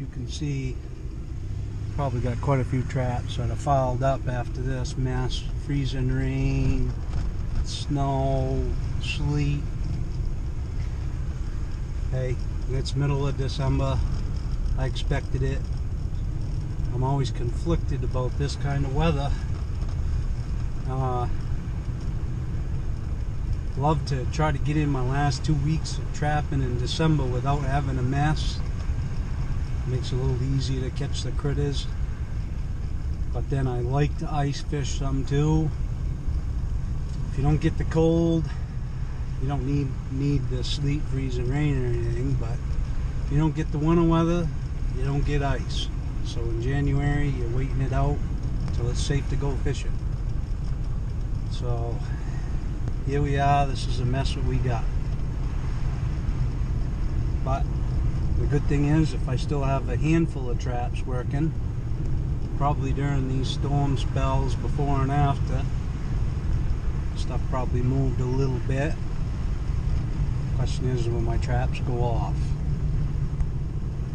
you can see, probably got quite a few traps that have fouled up after this mess. Freezing rain, snow, sleet. Hey, it's middle of December. I expected it. I'm always conflicted about this kind of weather. Love to try to get in my last 2 weeks of trapping in December without having a mess. Makes it a little easier to catch the critters. But then I like to ice fish some too. If you don't get the cold, you don't need the sleet, freezing rain or anything, but if you don't get the winter weather, you don't get ice. So in January, you're waiting it out until it's safe to go fishing. So here we are. This is a mess that we got. But the good thing is, if I still have a handful of traps working, probably during these storm spells before and after, stuff probably moved a little bit. Question is, will my traps go off?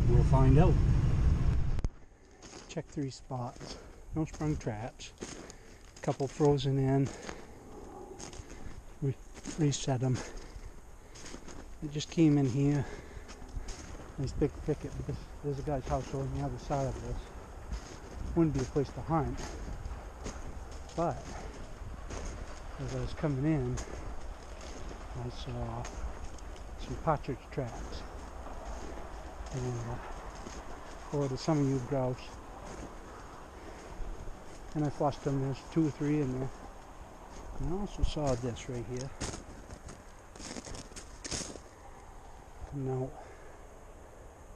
We'll find out. Check 3 spots. No sprung traps. A couple frozen in. Reset them. I just came in here. Nice big thicket, because there's a guy's house on the other side of this. Wouldn't be a place to hunt, but as I was coming in, I saw some partridge tracks, and or to some of you grouse, and I flushed them. There's 2 or 3 in there. And I also saw this right here coming out,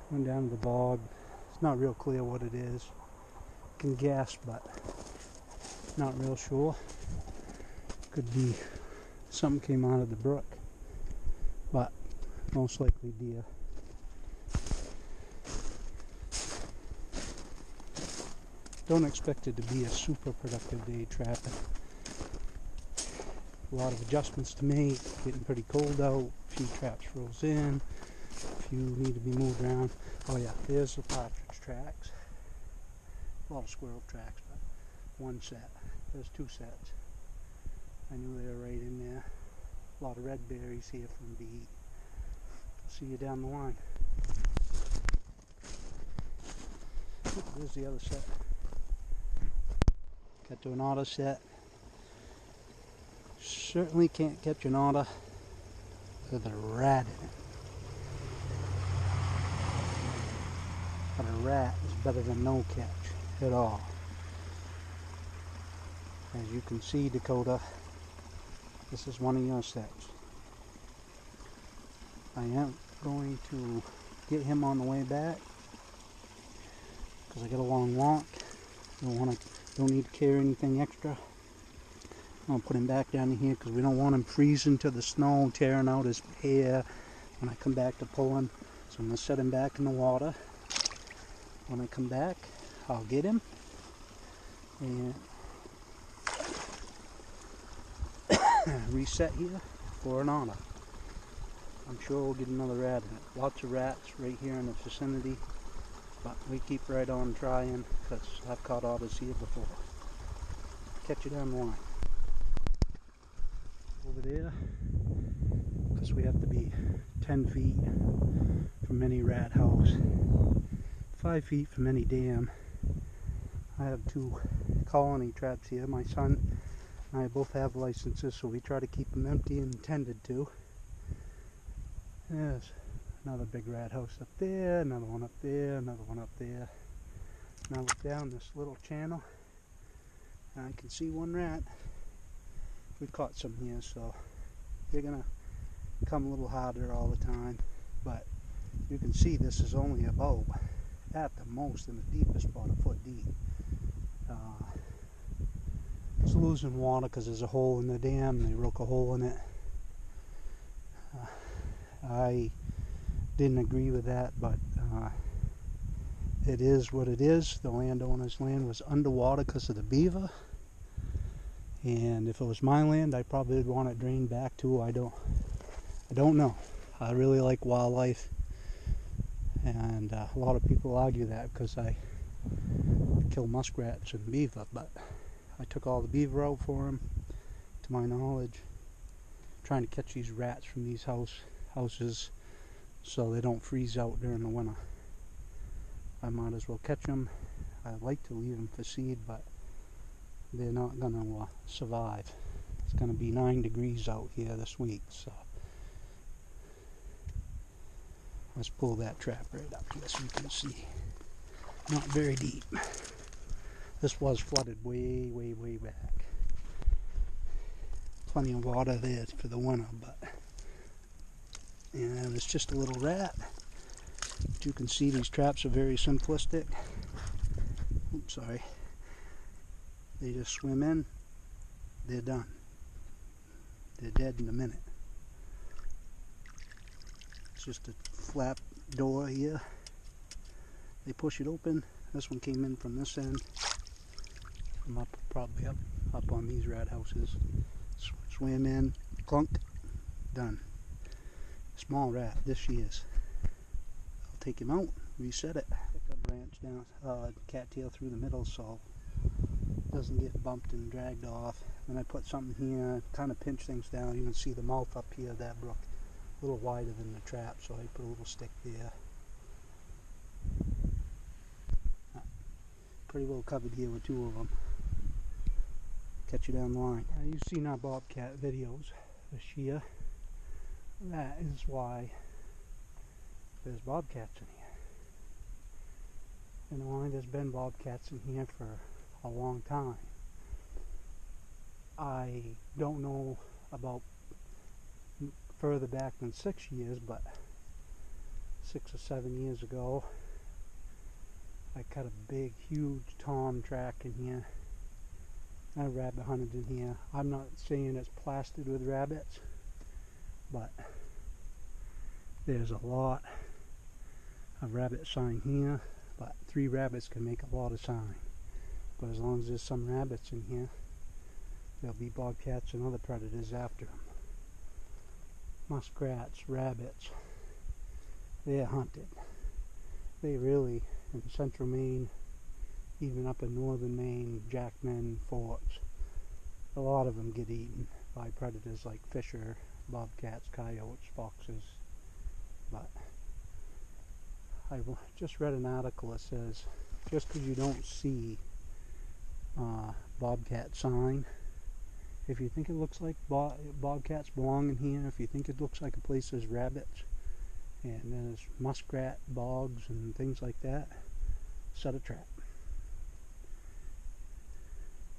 going down to the bog. It's not real clear what it is. Can guess, but not real sure. Could be something came out of the brook, but most likely deer. Don't expect it to be a super productive day trapping. A lot of adjustments to make. Getting pretty cold out. A few traps froze in. A few need to be moved around. Oh yeah, there's the partridge tracks. A lot of squirrel tracks, but one set. There's 2 sets. I knew they were right in there. A lot of red berries here for them to eat. See you down the line. There's the other set. Got to an otter set. Certainly can't catch an otter with a rat in it. But a rat is better than no catch at all. As you can see, Dakota, this is one of your sets. I am going to get him on the way back because I got a long walk. Don't need to carry anything extra. I'm going to put him back down in here because we don't want him freezing to the snow, tearing out his hair when I come back to pull him. So I'm going to set him back in the water. When I come back, I'll get him and reset here for an otter. I'm sure we'll get another rat in it. Lots of rats right here in the vicinity, but we keep right on trying because I've caught otters here before. Catch you down the line. Over there, because we have to be 10 feet from any rat house, 5 feet from any dam. I have 2 colony traps here. My son and I both have licenses, so we try to keep them empty and tended to. There's another big rat house up there, another one up there, another one up there. Now look down this little channel, and I can see 1 rat. We've caught some here, so they're gonna come a little harder all the time, but you can see this is only about, at the most, in the deepest spot, a foot deep. It's losing water because there's a hole in the dam. They broke a hole in it. I didn't agree with that, but it is what it is. The landowner's land was underwater because of the beaver, and if it was my land, I probably would want it drained back too. I don't know. I really like wildlife, And a lot of people argue that because I kill muskrats and beaver, but I took all the beaver out for them, to my knowledge, trying to catch these rats from these houses so they don't freeze out during the winter. I might as well catch them. I like to leave them for seed, but they're not going to survive. It's going to be 9 degrees out here this week, so let's pull that trap right up here so you can see. Not very deep. This was flooded way, way, way back. Plenty of water there for the winter, but and it's just a little rat. But you can see these traps are very simplistic. Oops, sorry. They just swim in, they're done. They're dead in a minute. It's just a flap door here. They push it open. This one came in from this end. I'm up, probably up on these rat houses. Swim in, clunk, done. Small rat, this she is. I'll take him out, reset it. Pick a branch down, cattail through the middle so it doesn't get bumped and dragged off. Then I put something here, kind of pinch things down. You can see the mouth up here of that brook, a little wider than the trap, so I put a little stick there. Pretty well covered here with 2 of them. Catch you down the line. You've seen our bobcat videos this year. That is why there's bobcats in here. You know, there's been bobcats in here for a long time. I don't know about further back than 6 years, but 6 or 7 years ago I cut a big, huge tom track in here. I rabbit hunted in here. I'm not saying it's plastered with rabbits, but there's a lot of rabbit sign here. But 3 rabbits can make a lot of sign. But as long as there's some rabbits in here, there'll be bobcats and other predators after them. Muskrats, rabbits, they're hunted. They really, in central Maine, even up in northern Maine, jackmen, forks, a lot of them get eaten by predators like fisher, bobcats, coyotes, foxes. But I just read an article that says just because you don't see bobcat sign, if you think it looks like bobcats belong in here, if you think it looks like a place there's rabbits and there's muskrat bogs and things like that, set a trap.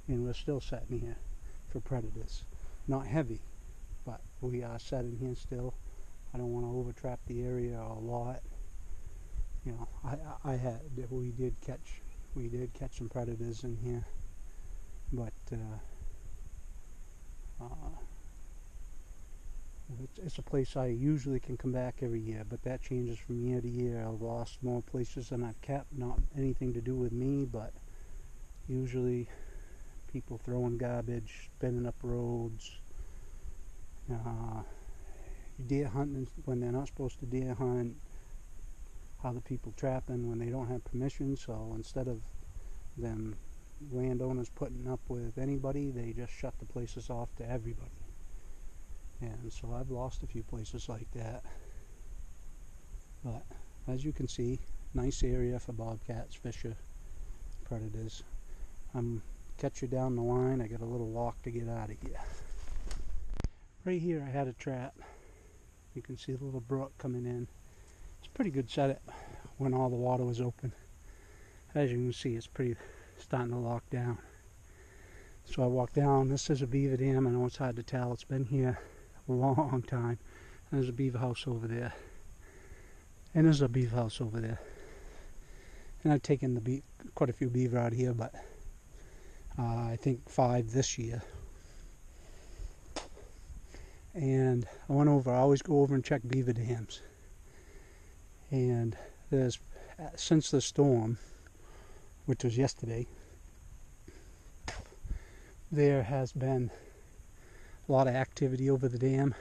And we're still setting here for predators. Not heavy, but we are setting here still. I don't want to over trap the area a lot. You know, we did catch some predators in here, but it's a place I usually can come back every year, but that changes from year to year. I've lost more places than I've kept. Not anything to do with me, but usually people throwing garbage, spinning up roads, deer hunting when they're not supposed to deer hunt, other people trapping when they don't have permission. So instead of them landowners putting up with anybody, they just shut the places off to everybody. And so I've lost a few places like that. But as you can see, nice area for bobcats, fisher, predators. Catch you down the line. I got a little walk to get out of here. Right here I had a trap. You can see the little brook coming in. It's a pretty good setup when all the water was open. As you can see, it's starting to lock down. So I walked down. This is a beaver dam. I know it's hard to tell. It's been here a long time. And there's a beaver house over there. And there's a beaver house over there. And I've taken quite a few beaver out here, but I think 5 this year. And I went over, I always go over and check beaver dams. And there's, since the storm, which was yesterday, there has been a lot of activity over the dam.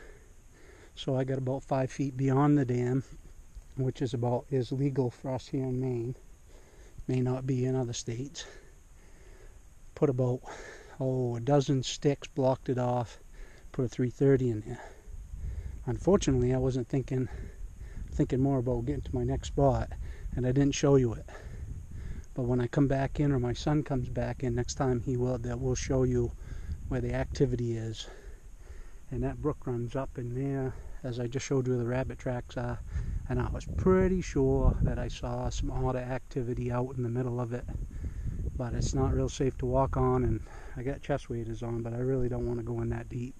So I got about 5 feet beyond the dam, which is about as legal for us here in Maine. May not be in other states. Put about a dozen sticks, blocked it off, put a 330 in there. Unfortunately, I wasn't thinking more about getting to my next spot, and I didn't show you it. But when I come back in, or my son comes back in next time, we'll show you where the activity is. And that brook runs up in there, as I just showed you where the rabbit tracks are. And I was pretty sure that I saw some otter activity out in the middle of it. But it's not real safe to walk on, and I got chest waders on, but I really don't want to go in that deep.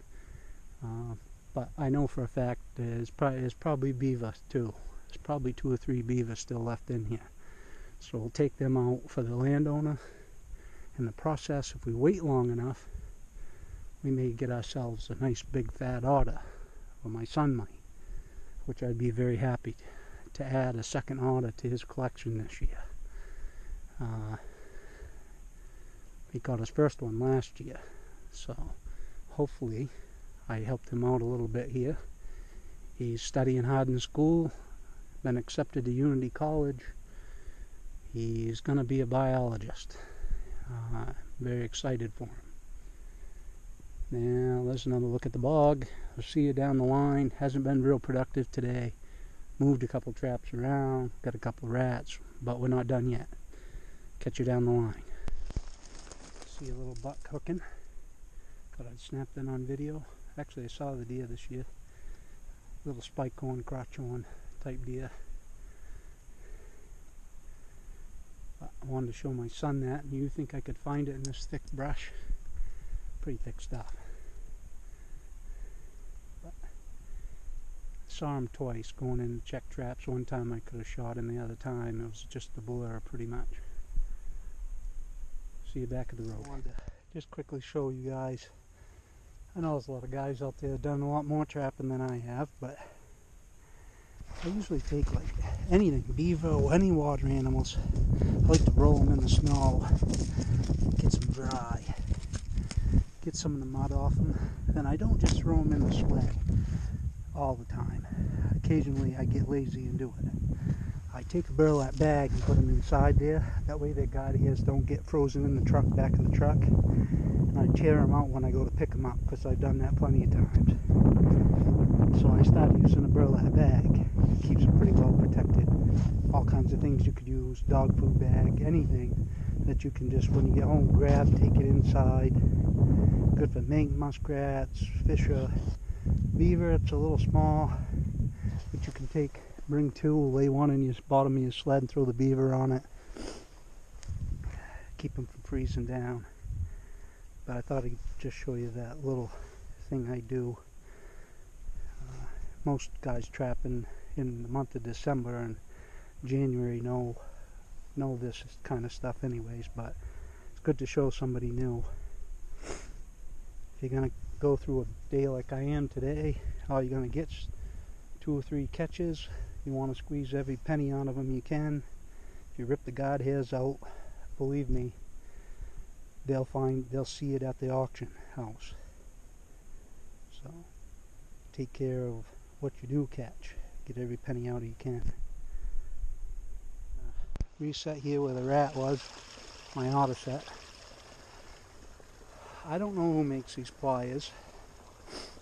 But I know for a fact there's probably beaver too. There's probably 2 or 3 beavers still left in here. So we'll take them out for the landowner. In the process, if we wait long enough, we may get ourselves a nice big fat otter, or my son might, which I'd be very happy to add a second otter to his collection this year. He got his first one last year, so hopefully I helped him out a little bit here. He's studying hard in school, been accepted to Unity College. He's going to be a biologist. Very excited for him. Now there's another look at the bog. I'll see you down the line. Hasn't been real productive today. Moved a couple traps around, got a couple rats, but we're not done yet. Catch you down the line. See a little buck hooking. Thought I'd snap that on video. Actually, I saw the deer this year. Little spike horn, crotch horn type deer. But I wanted to show my son that. You think I could find it in this thick brush? Pretty thick stuff. But I saw him twice going in to check traps. One time I could have shot him, the other time it was just a blur pretty much. See you back at the road. I wanted to just quickly show you guys. I know there's a lot of guys out there that done a lot more trapping than I have, but I usually take like anything, beaver or any water animals. I like to roll them in the snow, get them dry, get some of the mud off them, and I don't just throw them in the sled all the time. Occasionally I get lazy and do it. I take a burlap bag and put them inside there. That way their guide hairs don't get frozen in the truck, back of the truck. And I tear them out when I go to pick them up, because I've done that plenty of times. So I started using a burlap bag. It keeps them pretty well protected. All kinds of things you could use, dog food bag, anything that you can just, when you get home, grab, take it inside. Good for mink, muskrats, fisher, beaver. It's a little small, but you can take, bring 2, lay one in your bottom of your sled and throw the beaver on it. Keep them from freezing down. But I thought I'd just show you that little thing I do. Most guys trapping in the month of December and January know this kind of stuff anyways, but it's good to show somebody new. If you're going to go through a day like I am today, all you're going to get is 2 or 3 catches. You want to squeeze every penny out of them you can. If you rip the guard hairs out, believe me, they'll see it at the auction house. So take care of what you do catch. Get every penny out you can. Reset here where the rat was, my otter set. I don't know who makes these pliers.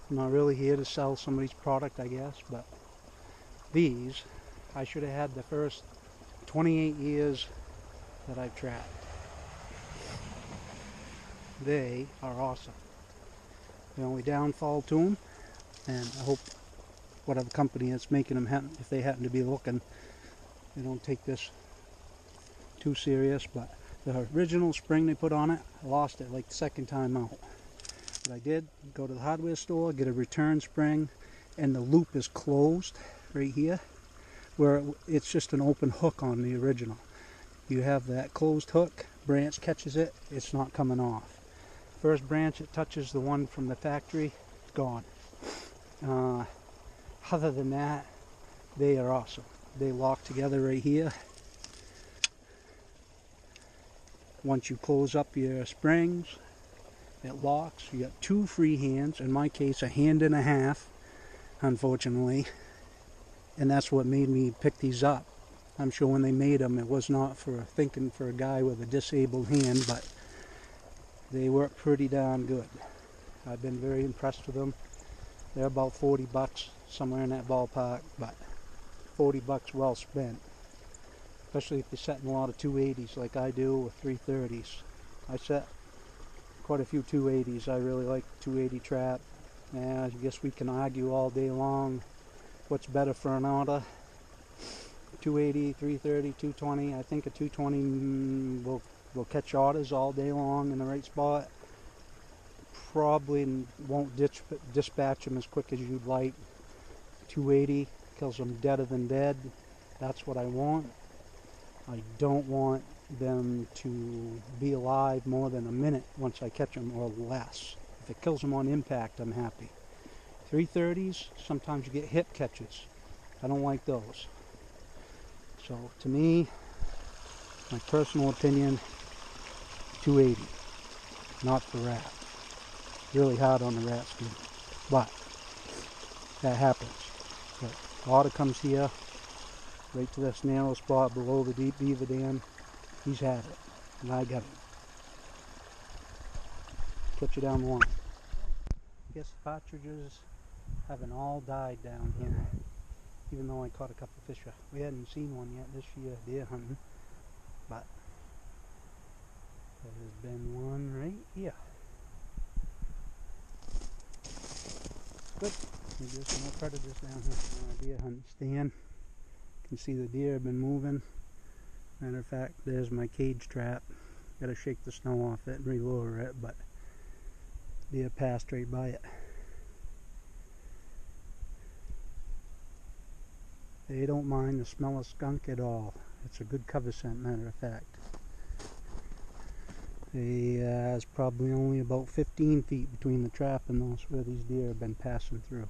I'm not really here to sell somebody's product, I guess, but these, I should have had the first 28 years that I've trapped. They are awesome. The only downfall to them, and I hope whatever company that's making them, if they happen to be looking, they don't take this too serious, but the original spring they put on it, I lost it like the second time out. What I did, go to the hardware store, get a return spring, and the loop is closed right here, where it's just an open hook on the original. You have that closed hook, branch catches it, it's not coming off. First branch it touches the one from the factory, it's gone. Other than that, they are awesome. They lock together right here. Once you close up your springs, it locks. You got 2 free hands, in my case a hand and a half, unfortunately, and that's what made me pick these up. I'm sure when they made them, it was not for thinking for a guy with a disabled hand, but they work pretty darn good. I've been very impressed with them. They're about 40 bucks, somewhere in that ballpark, but 40 bucks well spent. Especially if you're setting a lot of 280s like I do with 330s. I set quite a few 280s. I really like 280 trap. And I guess we can argue all day long what's better for an auto. 280, 330, 220. I think a 220 will catch autos all day long in the right spot. Probably won't dispatch them as quick as you'd like. 280 kills them deader than dead. That's what I want. I don't want them to be alive more than a minute once I catch them, or less. If it kills them on impact, I'm happy. 330s, sometimes you get hip catches. I don't like those. So to me, my personal opinion, 280, not for rat. Really hard on the rat skin, but that happens. But Otter comes here, right to this narrow spot below the deep Beaver Dam. He's had it, and I got him. Catch you down the line. I guess the partridges haven't all died down here, even though I caught a couple fish. We hadn't seen one yet this year deer hunting, but there's been one right here. Good. Maybe there's some more predators down here. Deer hunting stand. You can see the deer have been moving. Matter of fact, there's my cage trap. Gotta shake the snow off it and re-lure it, but deer passed right by it. They don't mind the smell of skunk at all. It's a good cover scent, matter of fact. There's probably only about 15 feet between the trap and those where these deer have been passing through.